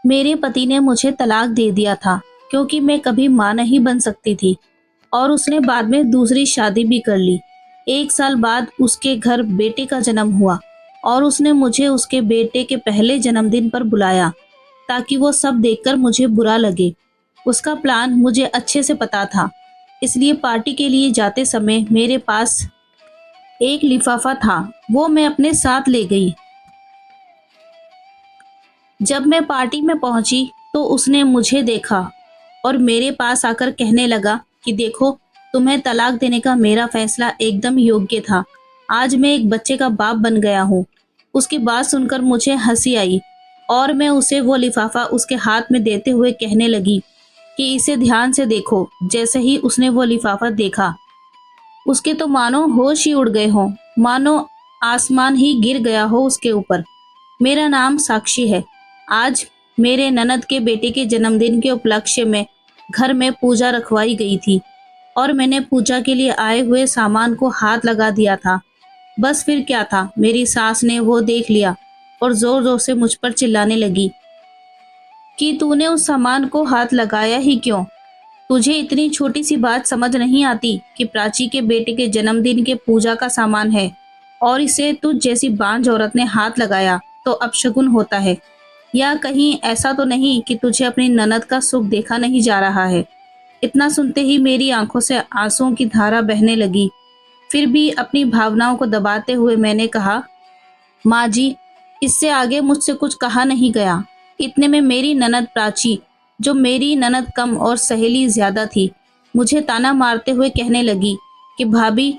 मेरे पति ने मुझे तलाक दे दिया था क्योंकि मैं कभी माँ नहीं बन सकती थी और उसने बाद में दूसरी शादी भी कर ली। 1 साल बाद उसके घर बेटे का जन्म हुआ और उसने मुझे उसके बेटे के पहले जन्मदिन पर बुलाया ताकि वो सब देखकर मुझे बुरा लगे। उसका प्लान मुझे अच्छे से पता था, इसलिए पार्टी के लिए जाते समय मेरे पास एक लिफाफा था, वो मैं अपने साथ ले गई। जब मैं पार्टी में पहुंची तो उसने मुझे देखा और मेरे पास आकर कहने लगा कि देखो, तुम्हें तलाक देने का मेरा फैसला एकदम योग्य था। आज मैं एक बच्चे का बाप बन गया हूँ। उसकी बात सुनकर मुझे हंसी आई और मैं उसे वो लिफाफा उसके हाथ में देते हुए कहने लगी कि इसे ध्यान से देखो। जैसे ही उसने वो लिफाफा देखा, उसके तो मानो होश ही उड़ गए हों, मानो आसमान ही गिर गया हो उसके ऊपर। मेरा नाम साक्षी है। आज मेरे ननद के बेटे के जन्मदिन के उपलक्ष्य में घर में पूजा रखवाई गई थी और मैंने पूजा के लिए आए हुए सामान को हाथ लगा दिया था। बस फिर क्या था, मेरी सास ने वो देख लिया और जोर जोर से मुझ पर चिल्लाने लगी कि तूने उस सामान को हाथ लगाया ही क्यों? तुझे इतनी छोटी सी बात समझ नहीं आती कि प्राची के बेटे के जन्मदिन के पूजा का सामान है और इसे तुझ जैसी बांझ औरत ने हाथ लगाया तो अपशगुन होता है? या कहीं ऐसा तो नहीं कि तुझे अपनी ननद का सुख देखा नहीं जा रहा है? इतना सुनते ही मेरी आंखों से आंसुओं की धारा बहने लगी। फिर भी अपनी भावनाओं को दबाते हुए मैंने कहा, माँ जी, इससे आगे मुझसे कुछ कहा नहीं गया। इतने में मेरी ननद प्राची, जो मेरी ननद कम और सहेली ज्यादा थी, मुझे ताना मारते हुए कहने लगी कि भाभी,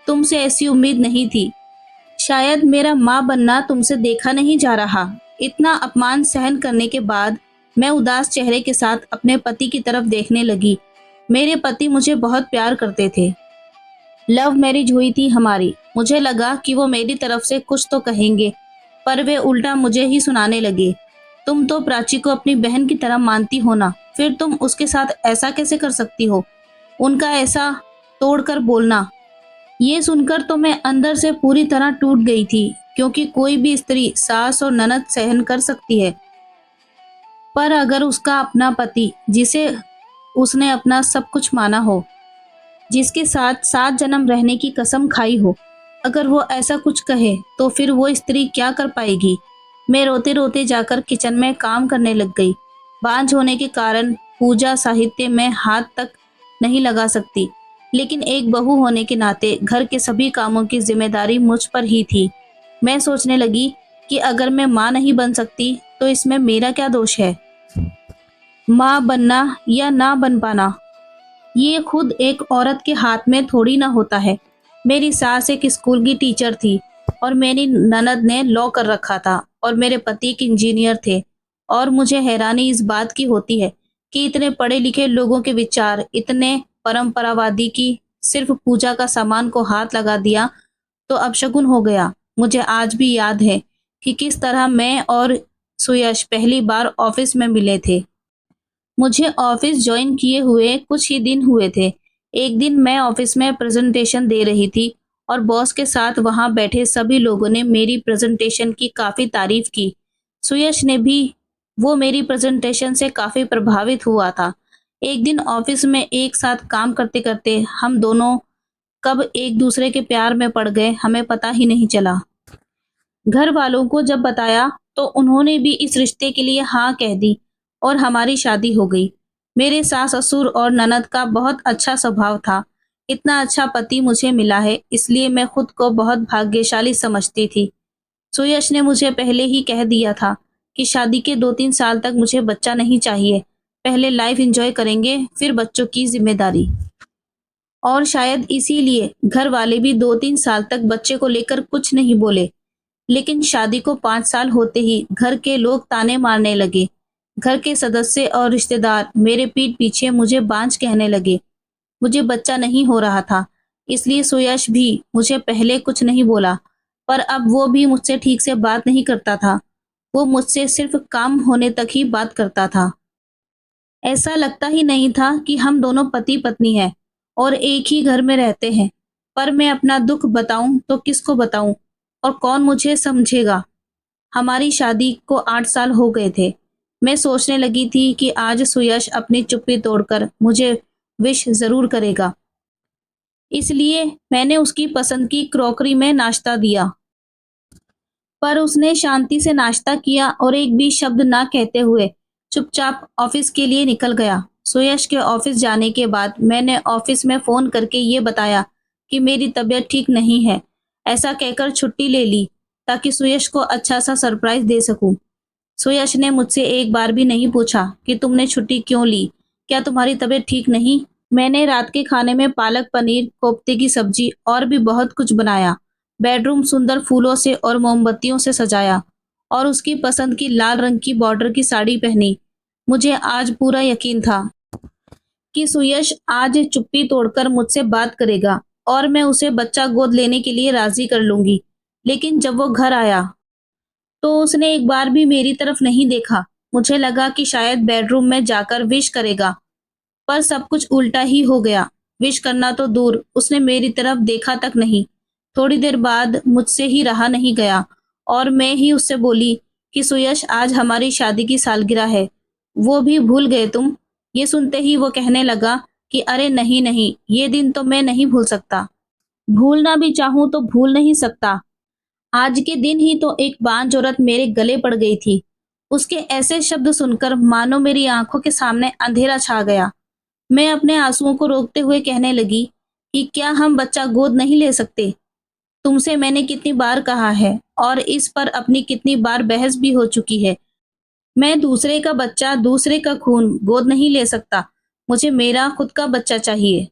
तुमसे ऐसी उम्मीद नहीं थी। शायद मेरा माँ बनना तुमसे देखा नहीं जा रहा। इतना अपमान सहन करने के बाद मैं उदास चेहरे के साथ अपने पति की तरफ देखने लगी। मेरे पति मुझे बहुत प्यार करते थे। लव मैरिज हुई थी हमारी। मुझे लगा कि वो मेरी तरफ से कुछ तो कहेंगे, पर वे उल्टा मुझे ही सुनाने लगे। तुम तो प्राची को अपनी बहन की तरह मानती हो ना, फिर तुम उसके साथ ऐसा कैसे कर सकती हो? उनका ऐसा तोड़कर बोलना। ये सुनकर तो मैं अंदर से पूरी तरह टूट गई थी, क्योंकि कोई भी स्त्री सास और ननद सहन कर सकती है, पर अगर उसका अपना पति, जिसे उसने अपना सब कुछ माना हो, जिसके साथ 7 जन्म रहने की कसम खाई हो, अगर वो ऐसा कुछ कहे तो फिर वो स्त्री क्या कर पाएगी? मैं रोते रोते जाकर किचन में काम करने लग गई। बांझ होने के कारण पूजा साहित्य में हाथ तक नहीं लगा सकती, लेकिन एक बहू होने के नाते घर के सभी कामों की जिम्मेदारी मुझ पर ही थी। मैं सोचने लगी कि अगर मैं माँ नहीं बन सकती तो इसमें मेरा क्या दोष है? माँ बनना या ना बन पाना, ये खुद एक औरत के हाथ में थोड़ी ना होता है। मेरी सास एक स्कूल की टीचर थी और मेरी ननद ने लॉ कर रखा था और मेरे पति एक इंजीनियर थे। और मुझे हैरानी इस बात की होती है कि इतने पढ़े लिखे लोगों के विचार इतने परंपरावादी की सिर्फ पूजा का सामान को हाथ लगा दिया तो अपशगुन हो गया। मुझे आज भी याद है कि किस तरह मैं और सुयश पहली बार ऑफिस में मिले थे। मुझे ऑफिस ज्वाइन किए हुए कुछ ही दिन हुए थे। एक दिन मैं ऑफिस में प्रेजेंटेशन दे रही थी और बॉस के साथ वहां बैठे सभी लोगों ने मेरी प्रेजेंटेशन की काफी तारीफ की। सुयश ने भी। वो मेरी प्रेजेंटेशन से काफी प्रभावित हुआ था। एक दिन ऑफिस में एक साथ काम करते करते हम दोनों कब एक दूसरे के प्यार में पड़ गए, हमें पता ही नहीं चला। घर वालों को जब बताया तो उन्होंने भी इस रिश्ते के लिए हाँ कह दी और हमारी शादी हो गई। मेरे सास ससुर और ननद का बहुत अच्छा स्वभाव था। इतना अच्छा पति मुझे मिला है, इसलिए मैं खुद को बहुत भाग्यशाली समझती थी। सुयश ने मुझे पहले ही कह दिया था कि शादी के 2-3 साल तक मुझे बच्चा नहीं चाहिए। पहले लाइफ एंजॉय करेंगे, फिर बच्चों की जिम्मेदारी। और शायद इसीलिए घर वाले भी 2-3 साल तक बच्चे को लेकर कुछ नहीं बोले। लेकिन शादी को 5 साल होते ही घर के लोग ताने मारने लगे। घर के सदस्य और रिश्तेदार मेरे पीठ पीछे मुझे बांझ कहने लगे। मुझे बच्चा नहीं हो रहा था, इसलिए सुयश भी मुझे पहले कुछ नहीं बोला, पर अब वो भी मुझसे ठीक से बात नहीं करता था। वो मुझसे सिर्फ काम होने तक ही बात करता था। ऐसा लगता ही नहीं था कि हम दोनों पति पत्नी हैं और एक ही घर में रहते हैं। पर मैं अपना दुख बताऊं तो किसको बताऊं और कौन मुझे समझेगा? हमारी शादी को 8 साल हो गए थे। मैं सोचने लगी थी कि आज सुयश अपनी चुप्पी तोड़कर मुझे विश ज़रूर करेगा। इसलिए मैंने उसकी पसंद की क्रॉकरी में नाश्ता दिया। पर उसने शांति से नाश्ता किया और एक भी शब्द ना कहते हुए चुपचाप ऑफिस के लिए निकल गया। सुयश के ऑफिस जाने के बाद मैंने ऑफिस में फ़ोन करके ये बताया कि मेरी तबीयत ठीक नहीं है। ऐसा कहकर छुट्टी ले ली ताकि सुयश को अच्छा सा सरप्राइज़ दे सकूं। सुयश ने मुझसे एक बार भी नहीं पूछा कि तुमने छुट्टी क्यों ली? क्या तुम्हारी तबीयत ठीक नहीं? मैंने रात के खाने में पालक पनीर, कोफ्ते की सब्जी और भी बहुत कुछ बनाया। बेडरूम सुंदर फूलों से और मोमबत्तियों से सजाया और उसकी पसंद की लाल रंग की बॉर्डर की साड़ी पहनी। मुझे आज पूरा यकीन था कि सुयश आज चुप्पी तोड़कर मुझसे बात करेगा और मैं उसे बच्चा गोद लेने के लिए राजी कर लूंगी। लेकिन जब वो घर आया तो उसने एक बार भी मेरी तरफ नहीं देखा। मुझे लगा कि शायद बेडरूम में जाकर विश करेगा, पर सब कुछ उल्टा ही हो गया। विश करना तो दूर, उसने मेरी तरफ देखा तक नहीं। थोड़ी देर बाद मुझसे ही रहा नहीं गया और मैं ही उससे बोली कि सुयश आज हमारी शादी की सालगिरह है, वो भी भूल गए तुम? ये सुनते ही वो कहने लगा कि अरे नहीं नहीं, ये दिन तो मैं नहीं भूल सकता। भूलना भी चाहूं तो भूल नहीं सकता। आज के दिन ही तो एक बांझ औरत मेरे गले पड़ गई थी। उसके ऐसे शब्द सुनकर मानो मेरी आंखों के सामने अंधेरा छा गया। मैं अपने आंसुओं को रोकते हुए कहने लगी कि क्या हम बच्चा गोद नहीं ले सकते? तुमसे मैंने कितनी बार कहा है और इस पर अपनी कितनी बार बहस भी हो चुकी है। मैं दूसरे का बच्चा, दूसरे का खून गोद नहीं ले सकता। मुझे मेरा खुद का बच्चा चाहिए,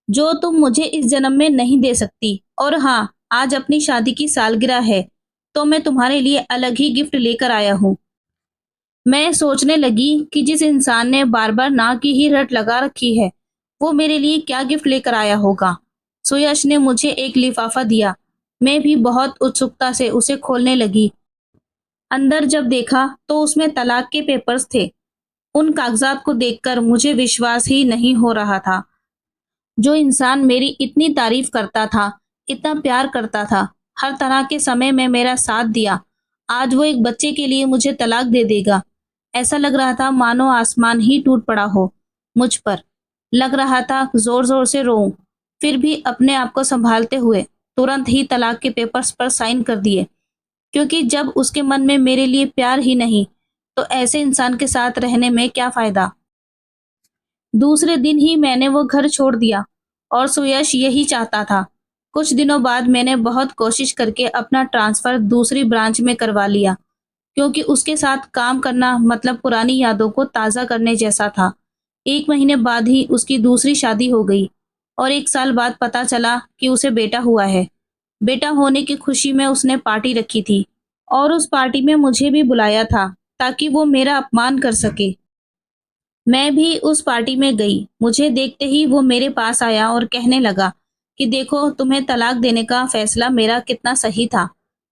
जो तुम मुझे इस जन्म में नहीं दे सकती। और हाँ, आज अपनी शादी की सालगिरह है, तो मैं तुम्हारे लिए अलग ही गिफ्ट लेकर आया हूँ। मैं सोचने लगी कि जिस इंसान ने बार बार ना की ही रट लगा रखी है, वो मेरे लिए क्या गिफ्ट लेकर आया होगा। सुयश ने मुझे एक लिफाफा दिया। मैं भी बहुत उत्सुकता से उसे खोलने लगी। अंदर जब देखा तो उसमें तलाक के पेपर्स थे। उन कागजात को देखकर मुझे विश्वास ही नहीं हो रहा था। जो इंसान मेरी इतनी तारीफ करता था, इतना प्यार करता था, हर तरह के समय में मेरा साथ दिया, आज वो एक बच्चे के लिए मुझे तलाक दे देगा। ऐसा लग रहा था मानो आसमान ही टूट पड़ा हो मुझ पर। लग रहा था जोर जोर से रोऊं, फिर भी अपने आप को संभालते हुए तुरंत ही तलाक के पेपर्स पर साइन कर दिए, क्योंकि जब उसके मन में मेरे लिए प्यार ही नहीं, तो ऐसे इंसान के साथ रहने में क्या फायदा। दूसरे दिन ही मैंने वो घर छोड़ दिया और सुयश यही चाहता था। कुछ दिनों बाद मैंने बहुत कोशिश करके अपना ट्रांसफर दूसरी ब्रांच में करवा लिया, क्योंकि उसके साथ काम करना मतलब पुरानी यादों को ताज़ा करने जैसा था। 1 महीने बाद ही उसकी दूसरी शादी हो गई और 1 साल बाद पता चला कि उसे बेटा हुआ है। बेटा होने की खुशी में उसने पार्टी रखी थी और उस पार्टी में मुझे भी बुलाया था ताकि वो मेरा अपमान कर सके। मैं भी उस पार्टी में गई। मुझे देखते ही वो मेरे पास आया और कहने लगा कि देखो, तुम्हें तलाक देने का फैसला मेरा कितना सही था।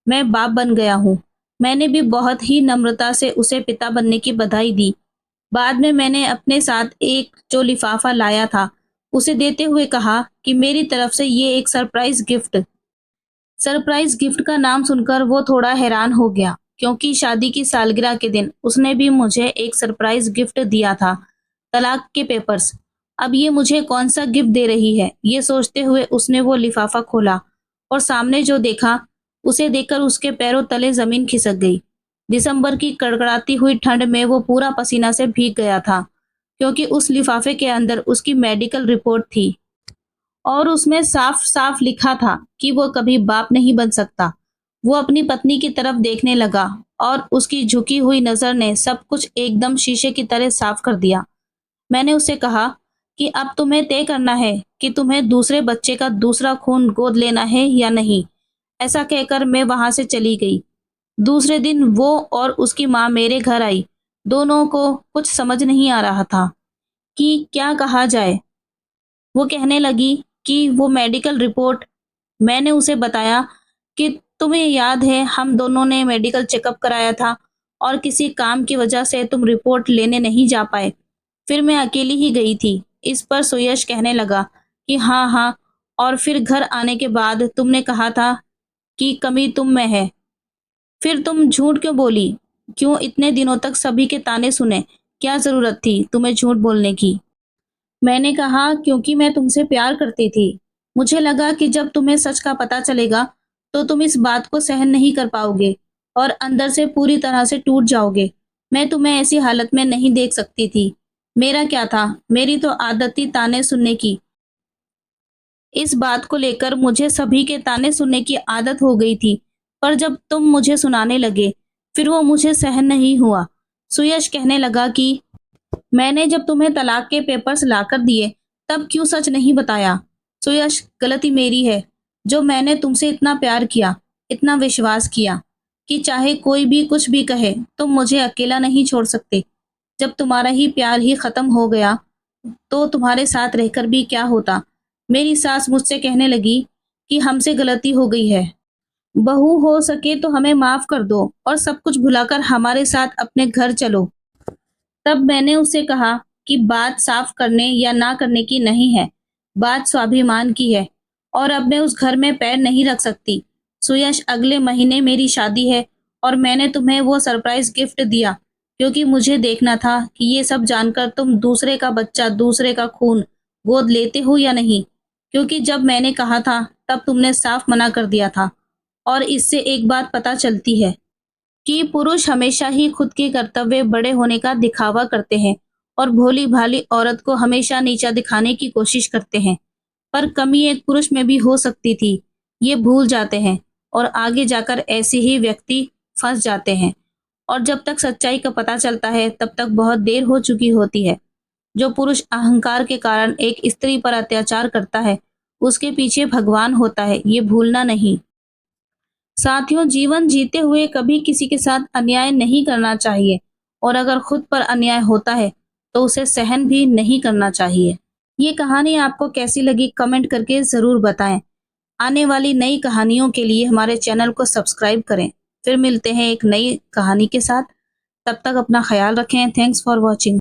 मैं बाप बन गया हूँ। मैंने भी बहुत ही नम्रता से उसे पिता बनने की बधाई दी। बाद में मैंने अपने साथ एक जो लिफाफा लाया था उसे देते हुए कहा कि मेरी तरफ से ये एक सरप्राइज गिफ्ट। सरप्राइज गिफ्ट का नाम सुनकर वो थोड़ा हैरान हो गया, क्योंकि शादी की सालगिरह के दिन उसने भी मुझे एक सरप्राइज गिफ्ट दिया था, तलाक के पेपर्स। अब ये मुझे कौन सा गिफ्ट दे रही है, ये सोचते हुए उसने वो लिफाफा खोला और सामने जो देखा उसे देखकर उसके पैरों तले जमीन खिसक गई। दिसंबर की कड़कड़ाती हुई ठंड में वो पूरा पसीना से भीग गया था, क्योंकि उस लिफाफे के अंदर उसकी मेडिकल रिपोर्ट थी और उसमें साफ साफ लिखा था कि वो कभी बाप नहीं बन सकता। वो अपनी पत्नी की तरफ देखने लगा और उसकी झुकी हुई नजर ने सब कुछ एकदम शीशे की तरह साफ कर दिया। मैंने उससे कहा कि अब तुम्हें तय करना है कि तुम्हें दूसरे बच्चे का दूसरा खून गोद लेना है या नहीं। ऐसा कहकर मैं वहां से चली गई। दूसरे दिन वो और उसकी माँ मेरे घर आई। दोनों को कुछ समझ नहीं आ रहा था कि क्या कहा जाए। वो कहने लगी कि वो मेडिकल रिपोर्ट। मैंने उसे बताया कि तुम्हें याद है हम दोनों ने मेडिकल चेकअप कराया था और किसी काम की वजह से तुम रिपोर्ट लेने नहीं जा पाए। फिर मैं अकेली ही गई थी। इस पर सुयश कहने लगा कि हाँ हाँ, और फिर घर आने के बाद तुमने कहा था कि कमी तुम में है। फिर तुम झूठ क्यों बोली? क्यों इतने दिनों तक सभी के ताने सुने? क्या ज़रूरत थी तुम्हें झूठ बोलने की? मैंने कहा क्योंकि मैं तुमसे प्यार करती थी। मुझे लगा कि जब तुम्हें सच का पता चलेगा, तो तुम इस बात को सहन नहीं कर पाओगे और अंदर से पूरी तरह से टूट जाओगे। मैं तुम्हें ऐसी हालत में नहीं देख सकती थी। मेरा क्या था? मेरी तो आदत थी ताने सुनने की। इस बात को लेकर मुझे सभी के ताने सुनने की आदत हो गई थी, पर जब तुम मुझे सुनाने लगे, फिर वो मुझे सहन नहीं हुआ। सुयश कहने लगा कि मैंने जब तुम्हें तलाक के पेपर्स लाकर दिए, तब क्यों सच नहीं बताया? सुयश, गलती मेरी है, जो मैंने तुमसे इतना प्यार किया, इतना विश्वास किया कि चाहे कोई भी कुछ भी कहे, तुम मुझे अकेला नहीं छोड़ सकते। जब तुम्हारा ही प्यार ही खत्म हो गया, तो तुम्हारे साथ रहकर भी क्या होता? मेरी सास मुझसे कहने लगी कि हमसे गलती हो गई है। बहू हो सके तो हमें माफ कर दो और सब कुछ भुलाकर हमारे साथ अपने घर चलो। तब मैंने उसे कहा कि बात साफ करने या ना करने की नहीं है, बात स्वाभिमान की है और अब मैं उस घर में पैर नहीं रख सकती। सुयश, अगले महीने मेरी शादी है और मैंने तुम्हें वो सरप्राइज गिफ्ट दिया क्योंकि मुझे देखना था कि ये सब जानकर तुम दूसरे का बच्चा, दूसरे का खून गोद लेते हो या नहीं। क्योंकि जब मैंने कहा था, तब तुमने साफ मना कर दिया था। और इससे एक बात पता चलती है कि पुरुष हमेशा ही खुद के कर्तव्य बड़े होने का दिखावा करते हैं और भोली भाली औरत को हमेशा नीचा दिखाने की कोशिश करते हैं। पर कमी एक पुरुष में भी हो सकती थी, ये भूल जाते हैं और आगे जाकर ऐसे ही व्यक्ति फंस जाते हैं। और जब तक सच्चाई का पता चलता है, तब तक बहुत देर हो चुकी होती है। जो पुरुष अहंकार के कारण एक स्त्री पर अत्याचार करता है, उसके पीछे भगवान होता है, ये भूलना नहीं। साथियों, जीवन जीते हुए कभी किसी के साथ अन्याय नहीं करना चाहिए और अगर खुद पर अन्याय होता है तो उसे सहन भी नहीं करना चाहिए। ये कहानी आपको कैसी लगी कमेंट करके ज़रूर बताएं। आने वाली नई कहानियों के लिए हमारे चैनल को सब्सक्राइब करें। फिर मिलते हैं एक नई कहानी के साथ। तब तक अपना ख्याल रखें। Thanks for watching.